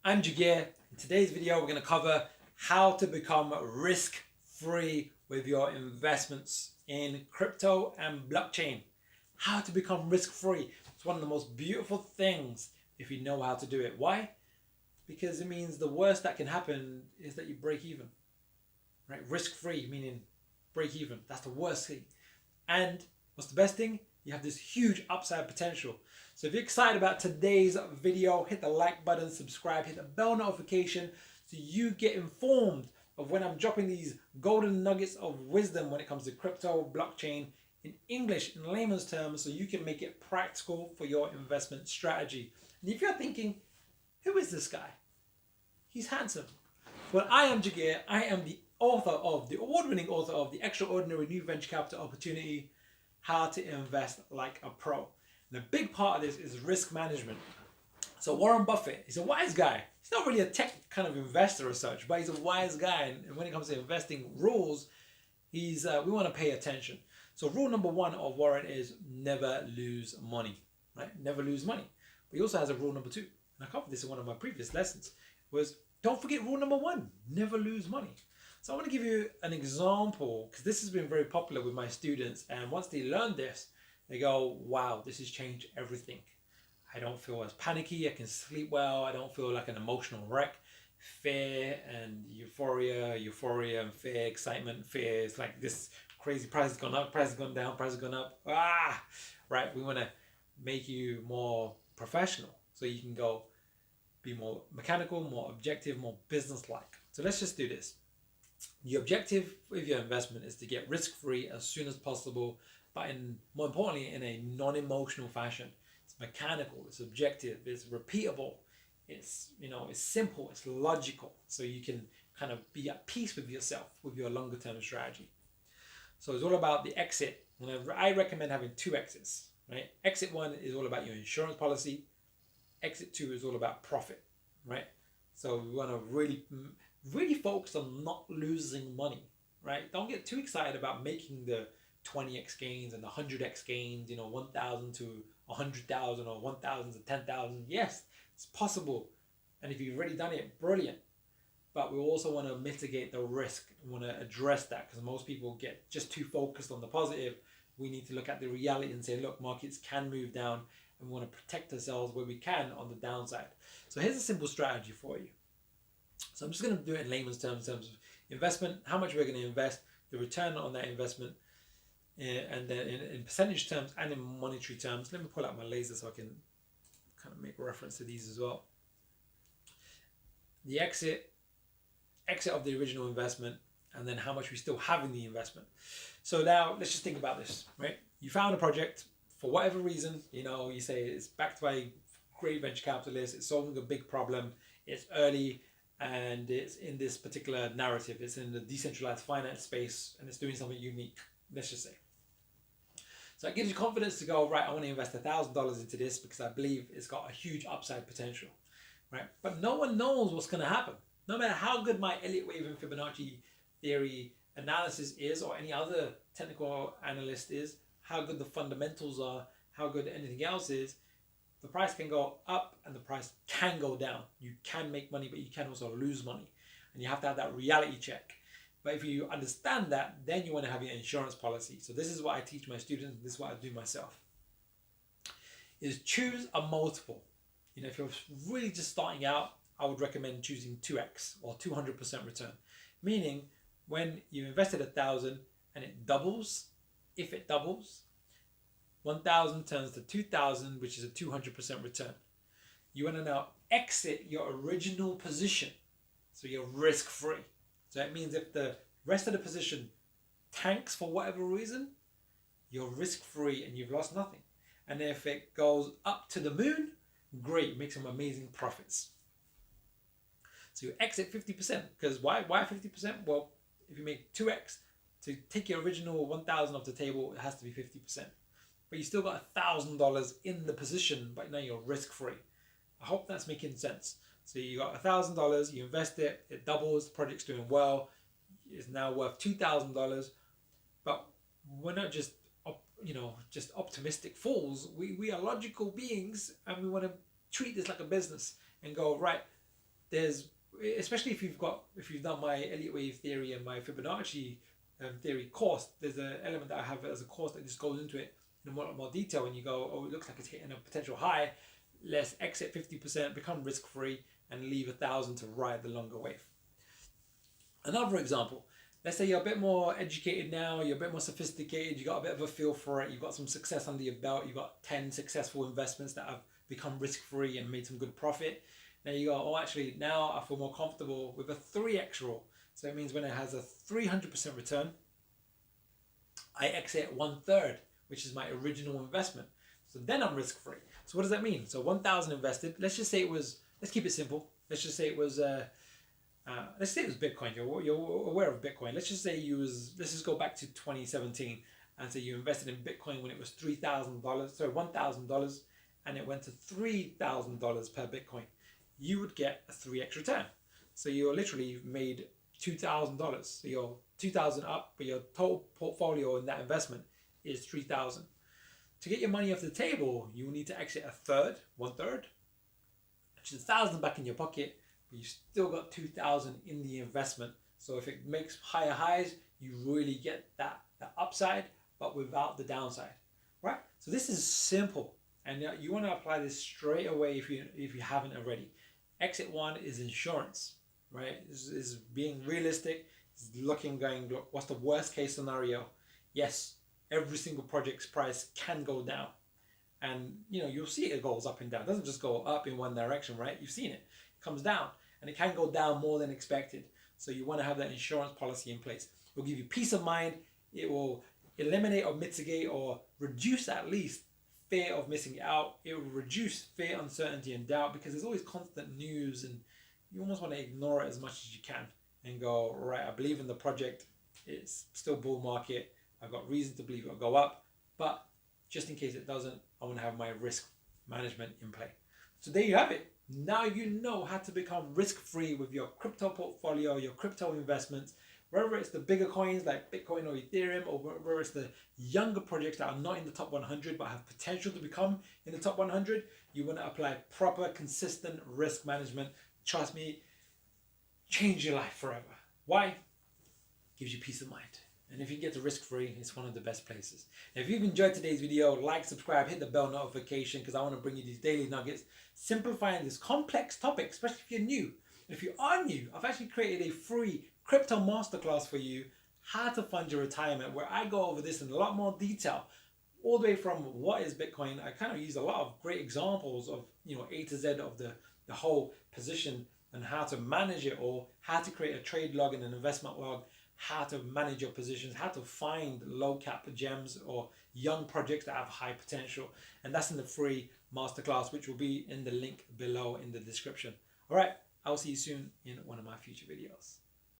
I'm Jagir. In today's video, we're going to cover how to become risk-free with your investments in crypto and blockchain. How to become risk-free. It's one of the most beautiful things if you know how to do it. Why? Because it means the worst that can happen is that you break even. Right? Risk-free meaning break even. That's the worst thing. And what's the best thing? You have this huge upside potential. So if you're excited about today's video, hit the like button, subscribe, hit the bell notification so you get informed of when I'm dropping these golden nuggets of wisdom when it comes to crypto, blockchain, in English, in layman's terms, so you can make it practical for your investment strategy. And if you're thinking, who is this guy? He's handsome. Well, I am Jagir. I am the award-winning author of The Extraordinary New Venture Capital Opportunity, How to Invest Like a Pro. And a big part of this is risk management. So Warren Buffett, he's a wise guy. He's not really a tech kind of investor or such, but he's a wise guy. And when it comes to investing rules, we want to pay attention. So rule number one of Warren is never lose money, right? Never lose money. But he also has a rule number two, and I covered this in one of my previous lessons, was don't forget rule number one, never lose money. So I want to give you an example because this has been very popular with my students, and once they learn this, they go, wow, this has changed everything. I don't feel as panicky, I can sleep well, I don't feel like an emotional wreck. Fear and euphoria and fear, excitement, fear. It's like this crazy price has gone up, price has gone down, price has gone up. Right. We want to make you more professional so you can go be more mechanical, more objective, more business-like. So let's just do this. The objective with your investment is to get risk-free as soon as possible, but more importantly, in a non-emotional fashion. It's mechanical, it's objective, it's repeatable, it's simple, it's logical, so you can kind of be at peace with yourself with your longer term strategy. So it's all about the exit. And I recommend having two exits, right? Exit one is all about your insurance policy. Exit two is all about profit, right? So we want to really focus on not losing money, right? Don't get too excited about making the 20x gains and the 100x gains, 1,000 to 100,000 or 1,000 to 10,000. Yes, it's possible. And if you've already done it, brilliant. But we also want to mitigate the risk. We want to address that because most people get just too focused on the positive. We need to look at the reality and say, look, markets can move down and we want to protect ourselves where we can on the downside. So here's a simple strategy for you. So I'm just going to do it in layman's terms in terms of investment, how much we're going to invest, the return on that investment, and then in percentage terms and in monetary terms. Let me pull out my laser so I can kind of make reference to these as well. The exit of the original investment, and then how much we still have in the investment. So now let's just think about this, right? You found a project for whatever reason, you say it's backed by a great venture capitalist, it's solving a big problem, it's early, and it's in this particular narrative, it's in the decentralized finance space, and it's doing something unique, let's just say. So it gives you confidence to go, right, I want to invest $1,000 into this because I believe it's got a huge upside potential, right? But no one knows what's going to happen. No matter how good my Elliott wave and Fibonacci theory analysis is, or any other technical analyst is, how good the fundamentals are, how good anything else is, the price can go up and the price can go down. You can make money, but you can also lose money. And you have to have that reality check. But if you understand that, then you want to have your insurance policy. So this is what I teach my students, this is what I do myself. Is choose a multiple. If you're really just starting out, I would recommend choosing 2x or 200% return. Meaning when you invested 1,000 and it doubles, if it doubles, 1,000 turns to 2,000, which is a 200% return. You want to now exit your original position, so you're risk-free. So that means if the rest of the position tanks for whatever reason, you're risk-free and you've lost nothing. And if it goes up to the moon, great, make some amazing profits. So you exit 50%, because why 50%? Well, if you make 2x, to take your original 1,000 off the table, it has to be 50%. But you still got $1,000 in the position, but now you're risk-free. I hope that's making sense. So you got $1,000, you invest it, it doubles, the project's doing well, it's now worth $2,000. But we're not just optimistic fools. We are logical beings, and we want to treat this like a business and go, right, there's, especially if you've done my Elliott wave theory and my Fibonacci theory course, there's an element that I have as a course that just goes into it in more detail. And you go, oh, it looks like it's hitting a potential high, let's exit 50%, become risk free, and leave 1,000 to ride the longer wave. Another example, let's say you're a bit more educated now, you're a bit more sophisticated, you got a bit of a feel for it, you've got some success under your belt, you've got 10 successful investments that have become risk-free and made some good profit. Now you go, oh, actually, now I feel more comfortable with a 3x rule. So it means when it has a 300% return, I exit 1/3, which is my original investment. So then I'm risk-free. So what does that mean? So 1,000 invested, let's just say it was, let's keep it simple. Let's just say it was, let's say it was Bitcoin. You're aware of Bitcoin. Let's just say let's just go back to 2017 and say you invested in Bitcoin when it was $3,000, sorry, $1,000, and it went to $3,000 per Bitcoin. You would get a 3x return. So you're literally made $2,000. So you're 2,000 up, but your total portfolio in that investment is 3,000. To get your money off the table, you will need to exit 1/3, which is 1,000 back in your pocket, but you still got 2,000 in the investment. So if it makes higher highs, you really get that upside, but without the downside, right? So this is simple, and you want to apply this straight away if you haven't already. Exit one is insurance, right? This is being realistic. It's going, look, what's the worst case scenario? Yes, every single project's price can go down. And you'll see it goes up and down. It doesn't just go up in one direction, right? You've seen it. It comes down, and it can go down more than expected. So you want to have that insurance policy in place. It will give you peace of mind. It will eliminate or mitigate or reduce at least fear of missing out. It will reduce fear, uncertainty, and doubt, because there's always constant news, and you almost want to ignore it as much as you can and go, right, I believe in the project. It's still bull market. I've got reason to believe it'll go up, but just in case it doesn't, I want to have my risk management in play. So there you have it. Now you know how to become risk-free with your crypto portfolio, your crypto investments, whether it's the bigger coins like Bitcoin or Ethereum, or whether it's the younger projects that are not in the top 100 but have potential to become in the top 100. You want to apply proper, consistent risk management. Trust me, change your life forever. Why? Gives you peace of mind. And if you get to risk-free, it's one of the best places. Now, if you've enjoyed today's video, like, subscribe, hit the bell notification, because I want to bring you these daily nuggets, simplifying this complex topic, especially if you're new. And if you are new, I've actually created a free crypto masterclass for you, how to fund your retirement, where I go over this in a lot more detail, all the way from what is Bitcoin. I kind of use a lot of great examples of, A to Z of the whole position and how to manage it all, how to create a trade log and an investment log, how to manage your positions, how to find low cap gems or young projects that have high potential. And that's in the free masterclass, which will be in the link below in the description. All right, I'll see you soon in one of my future videos.